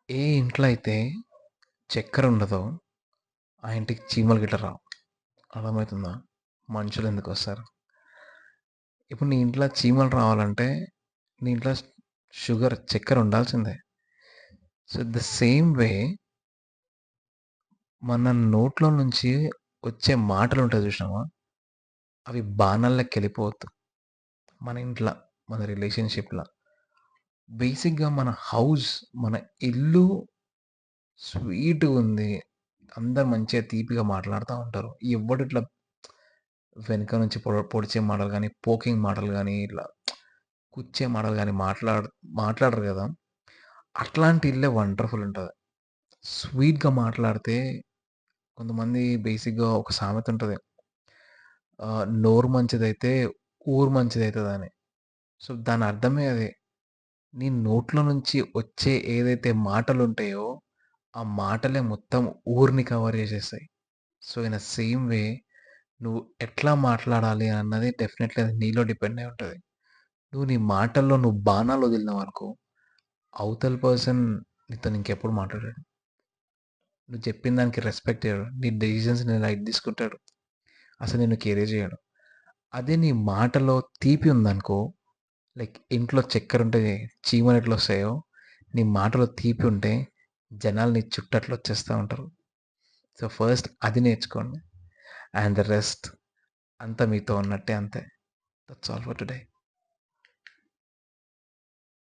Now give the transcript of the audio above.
ఏ ఇంట్లో అయితే చక్కెర ఉండదో, ఆ ఇంటికి చీమలు గిట్ల రావు. అర్థమవుతుందా? మనుషులెందుకొస్తారు? ఇప్పుడు నీ ఇంట్లో చీమలు రావాలంటే, నీ ఇంట్లో చక్కెర ఉండాల్సిందే. సో, ద సేమ్ వే మన నోట్లో నుంచి వచ్చే మాటలుంటాయి చూసినావా? అవి బాణాలు లెక్కెళ్ళిపోవద్దు. మన ఇంట్ల, మన రిలేషన్‌షిప్‌ల. బేసిక్‌గా మన హౌస్, మన ఇల్లు స్వీటుగుంది. అందరూ మంచిగా తీపిగా మాట్లాడుతా ఉంటారు. ఎవ్వడు ఇట్లా వెనక నుంచి పొడిచే మాటలు గానీ, పోకింగ్ మాటలు గానీ, ఇట్లా కుచ్చే మాటలు గానీ మాట్లాడరు గదా! అట్లాంటి ఇల్లే వండర్‌ఫుల్ ఉంటది. స్వీట్‌గా మాట్లాడితే కొంతమంది బేసిక్‌గా ఒక సామెత ఉంటది. నోరు మంచిదైతే ఊరు మంచిదైతదని. సో, దాని అర్థమే అదే. నీ నోట్లో నుంచి వచ్చే ఏదైతే మాటలుంటాయో, ఆ మాటలే మొత్తం ఊరిని కవర్ చేసేస్తాయి. So, in a same way నువ్వు ఎట్లా మాట్లాడాలి అన్నది డెఫినెట్‌లీ అది నీలో డిపెండ్ అయి ఉంటది. నువ్వు నీ మాటల్లో నువ్వు బాణాలు వదిలినావనుకో, అవతల పర్సన్ నీతోని ఇంకెప్పుడు మాట్లాడడు. నువ్వు చెప్పిన దానికి రెస్పెక్ట్ ఇయ్యడు. నీ డెసిషన్స్‌ని లైట్ తీసుకుంటాడు. అసలు నిన్ను కేరే చేయడు. అదే నీ మాటలో తీపి ఉందనుకో, లైక్ ఇంట్లో చక్కెరుంటే చీమలు ఎట్లొస్తాయో, నీ మాటలో తీపి ఉంటే జనాలు నీ చుట్టూ అట్లా వచ్చేస్తా ఉంటారు. సో, ఫస్ట్ అది నేర్చుకోండి. అండ్ ద రెస్ట్ అంతా మీతో ఉన్నట్టే అంతే. That's all for today.